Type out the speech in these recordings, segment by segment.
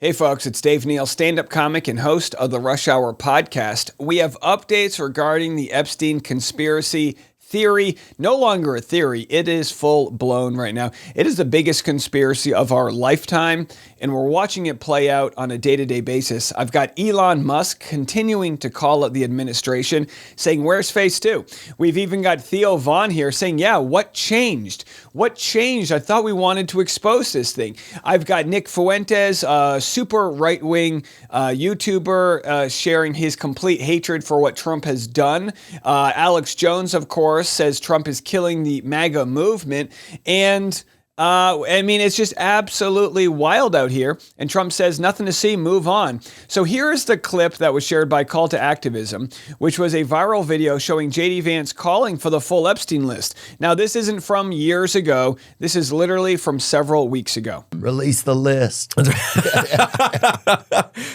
Hey folks, it's Dave Neal, stand-up comic and host of the Rush Hour podcast. We have updates regarding the Epstein conspiracy theory. No longer a theory, it is full-blown right now. It is the biggest conspiracy of our lifetime, and we're watching it play out on a day-to-day basis. I've got Elon Musk continuing to call out the administration, saying, where's phase two? We've even got Theo Vaughn here saying, yeah, what changed? What changed? I thought we wanted to expose this thing. I've got Nick Fuentes, super right-wing YouTuber, sharing his complete hatred for what Trump has done. Alex Jones, of course, says Trump is killing the MAGA movement. And it's just absolutely wild out here. And Trump says, nothing to see, move on. So here's the clip that was shared by Call to Activism, which was a viral video showing J.D. Vance calling for the full Epstein list. Now, this isn't from years ago. This is literally from several weeks ago. Release the list.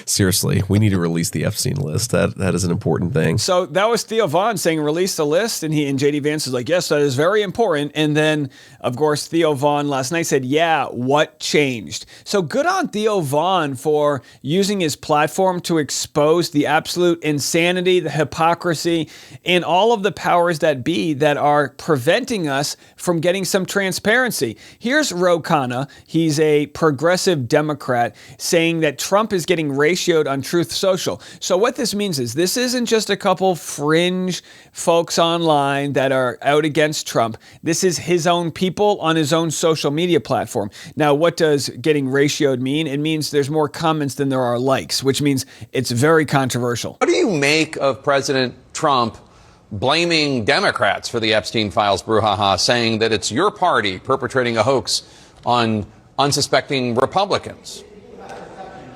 Seriously, we need to release the Epstein list. That is an important thing. So that was Theo Vaughn saying release the list. And J.D. Vance is like, yes, that is very important. And then, of course, Theo Vaughn last night said, yeah, what changed? So good on Theo Vaughn for using his platform to expose the absolute insanity, the hypocrisy, and all of the powers that be that are preventing us from getting some transparency. Here's Ro Khanna. He's a progressive Democrat saying that Trump is getting ratioed on Truth Social. So what this means is this isn't just a couple fringe folks online that are out against Trump. This is his own people on his own social media platform. Now, what does getting ratioed mean? It means there's more comments than there are likes, which means it's very controversial. What do you make of President Trump blaming Democrats for the Epstein files brouhaha, saying that it's your party perpetrating a hoax on unsuspecting Republicans?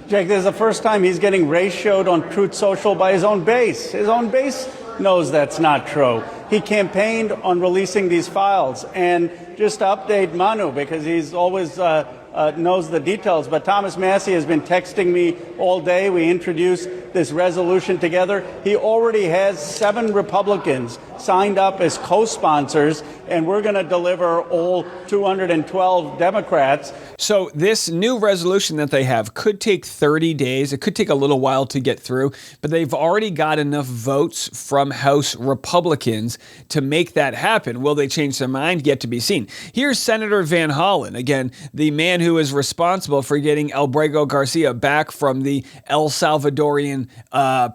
Jake, this is the first time he's getting ratioed on Truth Social by his own base. His own base knows that's not true. He campaigned on releasing these files. And just to update Manu, because he's always knows the details, but Thomas Massey has been texting me all day. We introduced this resolution together. He already has 7 Republicans signed up as co-sponsors, and we're going to deliver all 212 Democrats. So this new resolution that they have could take 30 days. It could take a little while to get through, but they've already got enough votes from House Republicans to make that happen. Will they change their mind? Yet to be seen. Here's Senator Van Hollen, again, the man who is responsible for getting Albrego Garcia back from the El Salvadorian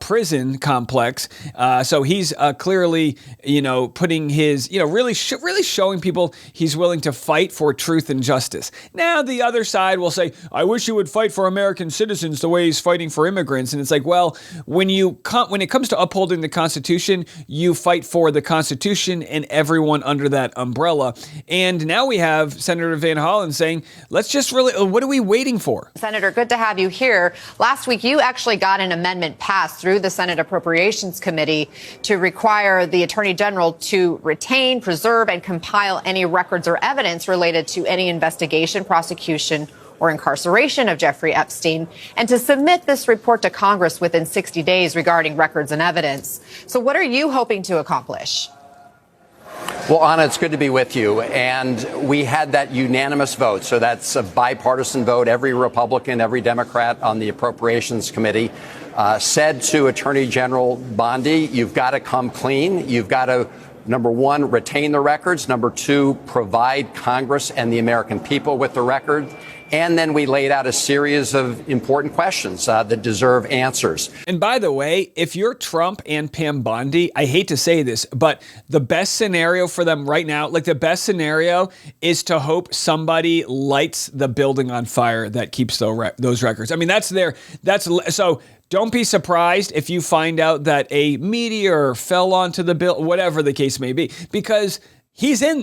prison complex. So he's clearly, putting his, really showing people he's willing to fight for truth and justice. Now, the other side will say, I wish you would fight for American citizens the way he's fighting for immigrants. And it's like, well, when it comes to upholding the Constitution, you fight for the Constitution and everyone under that umbrella. And now we have Senator Van Hollen saying, let's just what are we waiting for? Senator, good to have you here. Last week, you actually got an amendment passed through the Senate Appropriations Committee to require the Attorney General to retain, preserve, and compile any records or evidence related to any investigation, prosecution, or incarceration of Jeffrey Epstein, and to submit this report to Congress within 60 days regarding records and evidence. So what are you hoping to accomplish? Well, Anna, it's good to be with you. And we had that unanimous vote. So that's a bipartisan vote. Every Republican, every Democrat on the Appropriations Committee said to Attorney General Bondi, you've got to come clean. You've got to, number one, retain the records. Number two, provide Congress and the American people with the record. And then we laid out a series of important questions that deserve answers. And by the way, if you're Trump and Pam Bondi, I hate to say this, but the best scenario for them right now, the best scenario is to hope somebody lights the building on fire that keeps those records. I mean, so don't be surprised if you find out that a meteor fell onto the bill, whatever the case may be, because he's in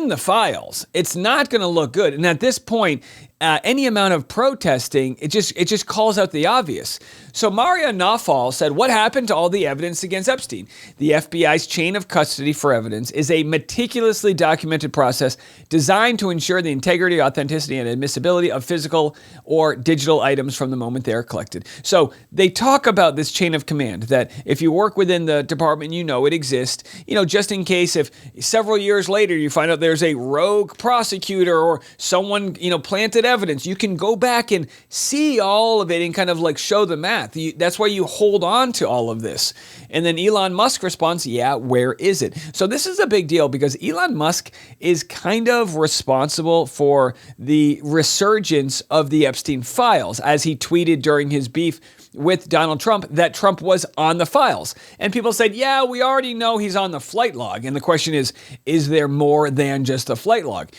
the files. It's not going to look good. And at this point, any amount of protesting, it just calls out the obvious. So Maria Nofal said, what happened to all the evidence against Epstein? The FBI's chain of custody for evidence is a meticulously documented process designed to ensure the integrity, authenticity, and admissibility of physical or digital items from the moment they are collected. So they talk about this chain of command that if you work within the department, it exists, just in case if several years later you find out there's a rogue prosecutor or someone, planted evidence. You can go back and see all of it and kind of like show the math. That's why you hold on to all of this. And then Elon Musk responds, yeah, where is it? So this is a big deal because Elon Musk is kind of responsible for the resurgence of the Epstein files, as he tweeted during his beef with Donald Trump that Trump was on the files. And people said, yeah, we already know he's on the flight log. And the question is there more than just a flight log?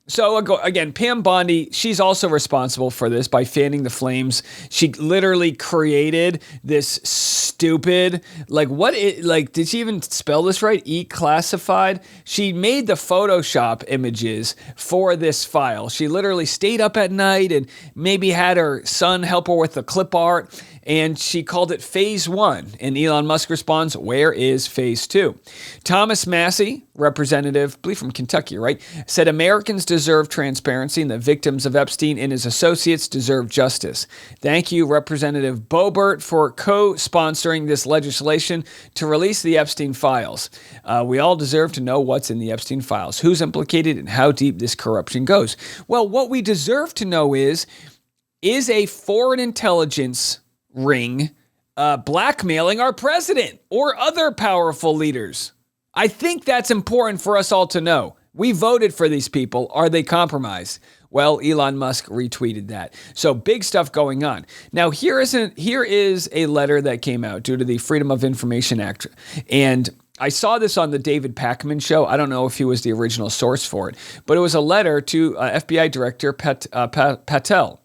So again, Pam Bondi, she's also responsible for this by fanning the flames. She literally created this stupid, did she even spell this right? E-classified? She made the Photoshop images for this file. She literally stayed up at night and maybe had her son help her with the clip art. And she called it Phase 1. And Elon Musk responds, where is Phase 2? Thomas Massey, representative, I believe from Kentucky, right, said Americans deserve transparency and the victims of Epstein and his associates deserve justice. Thank you, Representative Boebert, for co-sponsoring this legislation to release the Epstein files. We all deserve to know what's in the Epstein files, who's implicated, and how deep this corruption goes. Well, what we deserve to know is a foreign intelligence ring blackmailing our president or other powerful leaders? I think that's important for us all to know. We voted for these people. Are they compromised? Well, Elon Musk retweeted that. So big stuff going on. Now, here is a letter that came out due to the Freedom of Information Act. And I saw this on the David Pakman show. I don't know if he was the original source for it, but it was a letter to FBI Director Patel.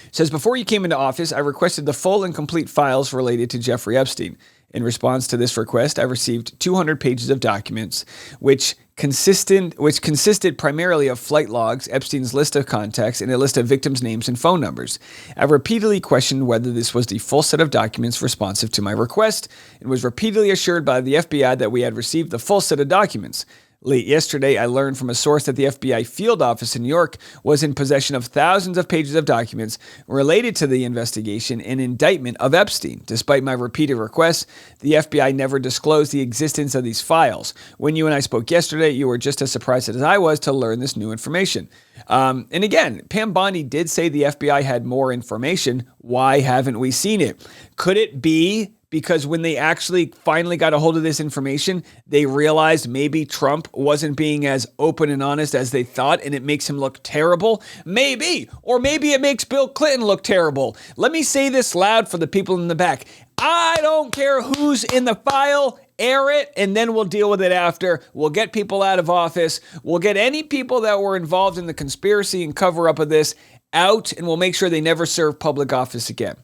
It says, before you came into office, I requested the full and complete files related to Jeffrey Epstein. In response to this request, I received 200 pages of documents, which consisted primarily of flight logs, Epstein's list of contacts, and a list of victims' names and phone numbers. I repeatedly questioned whether this was the full set of documents responsive to my request, and was repeatedly assured by the FBI that we had received the full set of documents. Late yesterday, I learned from a source that the FBI field office in New York was in possession of thousands of pages of documents related to the investigation and indictment of Epstein. Despite my repeated requests, the FBI never disclosed the existence of these files. When you and I spoke yesterday, you were just as surprised as I was to learn this new information. And again, Pam Bondi did say the FBI had more information. Why haven't we seen it? Could it be because when they actually finally got a hold of this information, they realized maybe Trump wasn't being as open and honest as they thought, and it makes him look terrible? Maybe. Or maybe it makes Bill Clinton look terrible. Let me say this loud for the people in the back. I don't care who's in the file. Air it, and then we'll deal with it after. We'll get people out of office. We'll get any people that were involved in the conspiracy and cover-up of this out, and we'll make sure they never serve public office again.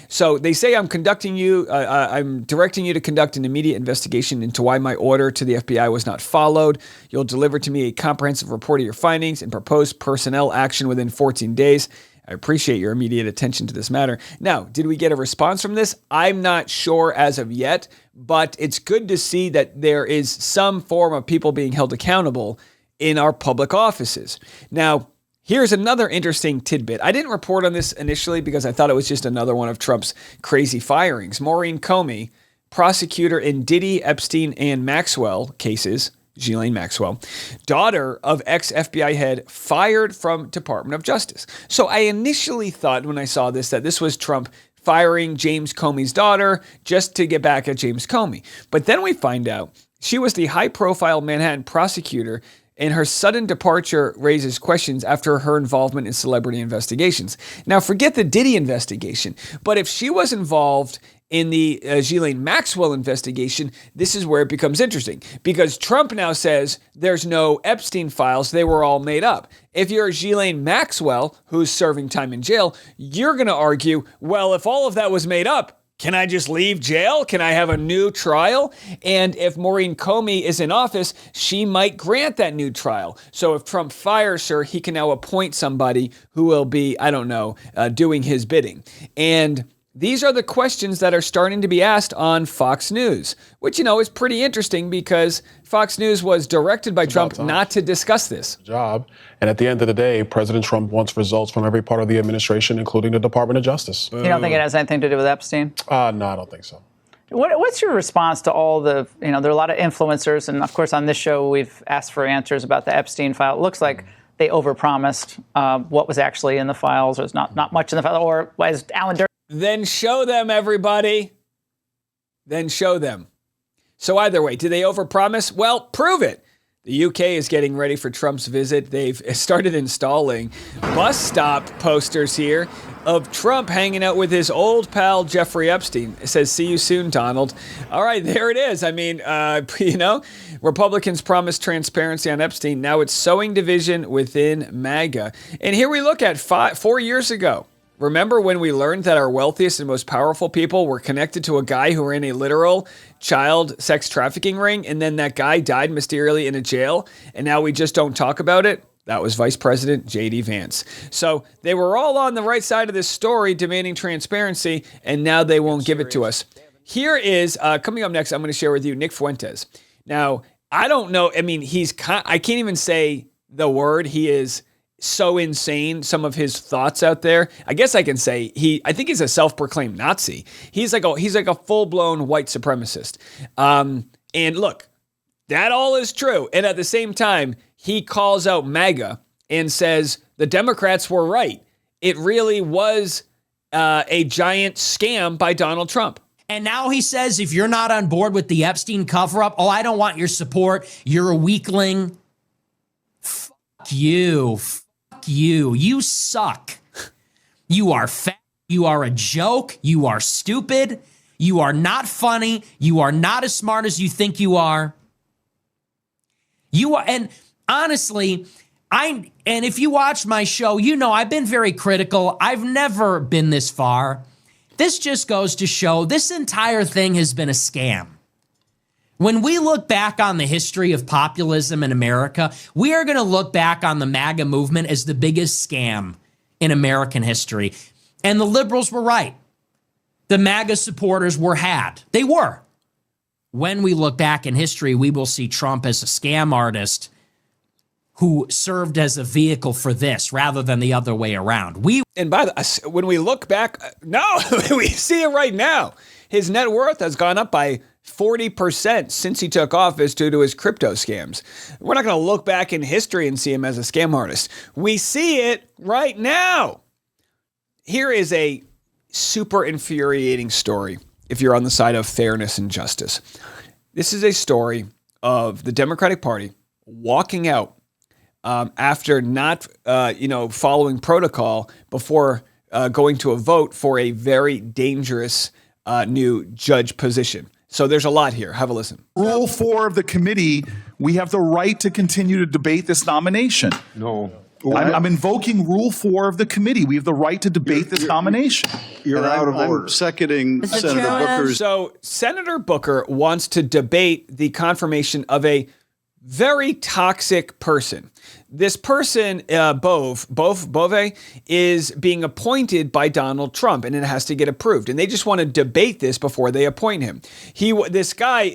So they say I'm directing you to conduct an immediate investigation into why my order to the FBI was not followed. You'll deliver to me a comprehensive report of your findings and proposed personnel action within 14 days. I appreciate your immediate attention to this matter. Now, did we get a response from this? I'm not sure as of yet, but it's good to see that there is some form of people being held accountable in our public offices. Now, here's another interesting tidbit. I didn't report on this initially because I thought it was just another one of Trump's crazy firings. Maureen Comey, prosecutor in Diddy, Epstein, and Maxwell cases, Gilane Maxwell, daughter of ex-FBI head, fired from Department of Justice. So I initially thought when I saw this that this was Trump firing James Comey's daughter just to get back at James Comey. But then we find out she was the high-profile Manhattan prosecutor, and her sudden departure raises questions after her involvement in celebrity investigations. Now, forget the Diddy investigation, but if she was involved in the Gilane Maxwell investigation, this is where it becomes interesting, because Trump now says there's no Epstein files, they were all made up. If you're Gilane Maxwell, who's serving time in jail, you're going to argue, well, if all of that was made up, can I just leave jail? Can I have a new trial? And if Maureen Comey is in office, she might grant that new trial. So if Trump fires her, he can now appoint somebody who will be, doing his bidding. And these are the questions that are starting to be asked on Fox News, which, is pretty interesting because Fox News was directed by Trump not to discuss this. And at the end of the day, President Trump wants results from every part of the administration, including the Department of Justice. You don't think it has anything to do with Epstein? No, I don't think so. What's your response to all the, there are a lot of influencers, and of course on this show we've asked for answers about the Epstein file. It looks like they overpromised what was actually in the files. There's not much in the file, or as Alan Durkee. Then show them, everybody. Then show them. So either way, did they overpromise? Well, prove it. The UK is getting ready for Trump's visit. They've started installing bus stop posters here of Trump hanging out with his old pal, Jeffrey Epstein. It says, "See you soon, Donald." All right, there it is. I mean, Republicans promised transparency on Epstein. Now it's sowing division within MAGA. And here we look at 4 years ago. Remember when we learned that our wealthiest and most powerful people were connected to a guy who ran a literal child sex trafficking ring, and then that guy died mysteriously in a jail, and now we just don't talk about it? That was Vice President J.D. Vance. So they were all on the right side of this story demanding transparency, and now they won't give it to us. Here is, coming up next, I'm going to share with you Nick Fuentes. Now, I don't know, I mean, I can't even say the word. He is so insane, some of his thoughts out there. I guess I can say I think he's a self-proclaimed Nazi. He's like a full-blown white supremacist. And look, that all is true. And at the same time, he calls out MAGA and says the Democrats were right. It really was a giant scam by Donald Trump. And now he says, if you're not on board with the Epstein cover-up, I don't want your support. You're a weakling. Fuck you. You suck. You are fat. You are a joke. You are stupid. You are not funny. You are not as smart as you think you are. You are, and honestly, and if you watch my show, you know I've been very critical. I've never been this far. This just goes to show this entire thing has been a scam. When we look back on the history of populism in America, we are going to look back on the MAGA movement as the biggest scam in American history. And the liberals were right. The MAGA supporters were had. They were. When we look back in history, we will see Trump as a scam artist who served as a vehicle for this rather than the other way around. When we look back, no, we see it right now. His net worth has gone up by 40% since he took office due to his crypto scams. We're not going to look back in history and see him as a scam artist. We see it right now. Here is a super infuriating story if you're on the side of fairness and justice. This is a story of the Democratic Party walking out after not following protocol before going to a vote for a very dangerous new judge position. So there's a lot here. Have a listen. Rule 4 of the committee, we have the right to continue to debate this nomination. No. I'm invoking Rule 4 of the committee. We have the right to debate this nomination. You're out of order. I'm seconding Senator Booker's. So Senator Booker wants to debate the confirmation of a very toxic person. This person, Bove, is being appointed by Donald Trump, and it has to get approved. And they just want to debate this before they appoint him. This guy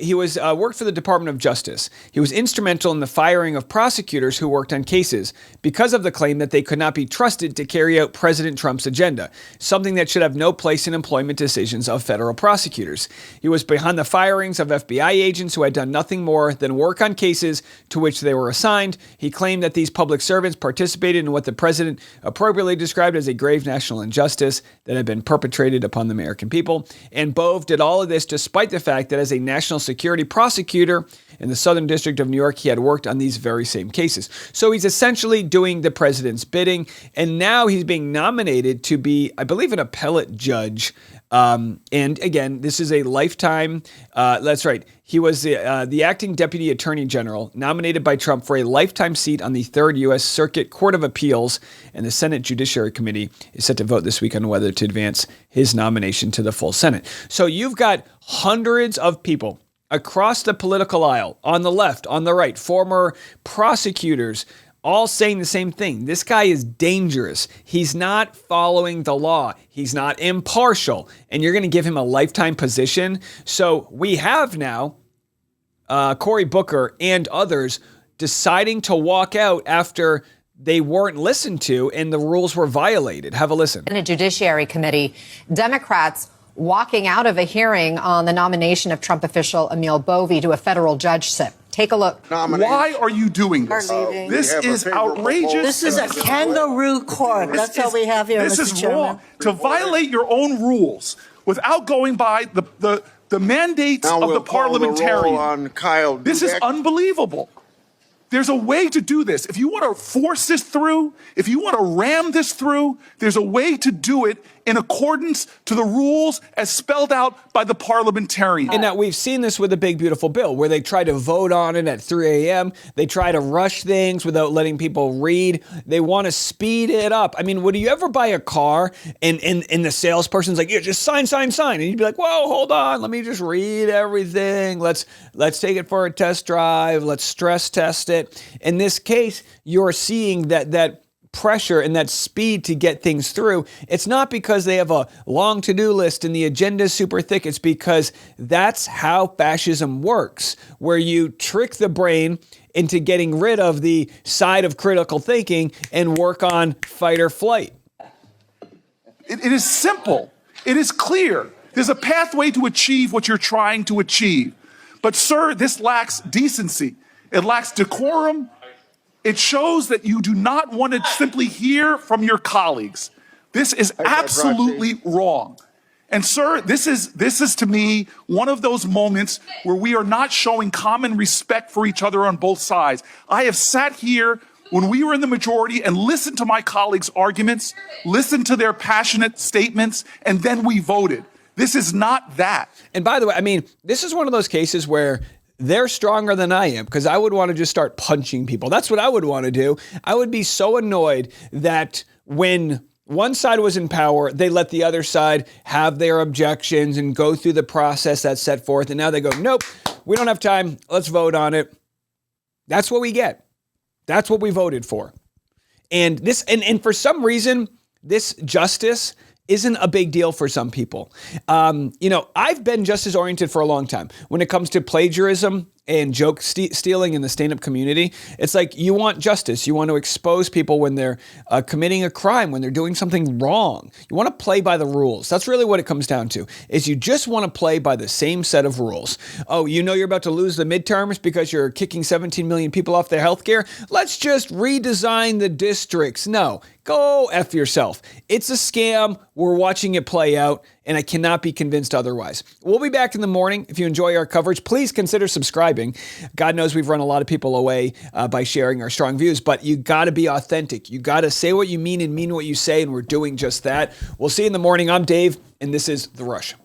worked for the Department of Justice. He was instrumental in the firing of prosecutors who worked on cases because of the claim that they could not be trusted to carry out President Trump's agenda, something that should have no place in employment decisions of federal prosecutors. He was behind the firings of FBI agents who had done nothing more than work on cases to which they were assigned. He claimed that these public servants participated in what the president appropriately described as a grave national injustice that had been perpetrated upon the American people. And Bove did all of this despite the fact that as a national security prosecutor in the Southern District of New York, he had worked on these very same cases. So he's essentially doing the president's bidding. And now he's being nominated to be, I believe, an appellate judge. And again, this is a lifetime. That's right. He was the acting deputy attorney general nominated by Trump for a lifetime seat on the 3rd U.S. Circuit Court of Appeals, and the Senate Judiciary Committee is set to vote this week on whether to advance his nomination to the full Senate. So you've got hundreds of people across the political aisle, on the left, on the right, former prosecutors, all saying the same thing. This guy is dangerous. He's not following the law. He's not impartial. And you're going to give him a lifetime position. So we have now Cory Booker and others deciding to walk out after they weren't listened to and the rules were violated. Have a listen. In a Judiciary Committee, Democrats walking out of a hearing on the nomination of Trump official Emil Bovee to a federal judgeship. Take a look. Why are you doing this? leaving. This is outrageous. This is a kangaroo court. That's all we have here, This Mr. is Chairman. wrong. To violate your own rules without going by the mandates of the parliamentarian. This is unbelievable. There's a way to do this. If you want to force this through, if you want to ram this through, there's a way to do it in accordance to the rules as spelled out by the parliamentarian. And now we've seen this with the big, beautiful bill where they try to vote on it at 3 a.m. They try to rush things without letting people read. They want to speed it up. I mean, would you ever buy a car and the salesperson's like, yeah, just sign. And you'd be like, whoa, hold on. Let me just read everything. Let's take it for a test drive. Let's stress test it. In this case, you're seeing that pressure and that speed to get things through. It's not because they have a long to-do list and the agenda is super thick. It's because that's how fascism works, where you trick the brain into getting rid of the side of critical thinking and work on fight or flight. It is simple. It is clear. There's a pathway to achieve what you're trying to achieve. But, sir, this lacks decency. It lacks decorum. It shows that you do not want to simply hear from your colleagues. This is absolutely wrong. And sir, this is to me one of those moments where we are not showing common respect for each other on both sides. I have sat here when we were in the majority and listened to my colleagues' arguments, listened to their passionate statements, and then we voted. This is not that. And by the way, I mean, this is one of those cases where they're stronger than I am, because I would want to just start punching people. That's what I would want to do. I would be so annoyed that when one side was in power, they let the other side have their objections and go through the process that's set forth. And now they go, nope, we don't have time. Let's vote on it. That's what we get. That's what we voted for. And this, and for some reason, this justice isn't a big deal for some people. I've been justice oriented for a long time. When it comes to plagiarism and joke stealing in the stand-up community, it's like you want justice. You want to expose people when they're committing a crime, when they're doing something wrong. You want to play by the rules. That's really what it comes down to, is you just want to play by the same set of rules. Oh, you know you're about to lose the midterms because you're kicking 17 million people off their health care? Let's just redesign the districts. No, go F yourself. It's a scam. We're watching it play out, and I cannot be convinced otherwise. We'll be back in the morning. If you enjoy our coverage, please consider subscribing. God knows we've run a lot of people away by sharing our strong views, but you got to be authentic. You got to say what you mean and mean what you say, and we're doing just that. We'll see you in the morning. I'm Dave, and this is The Rush.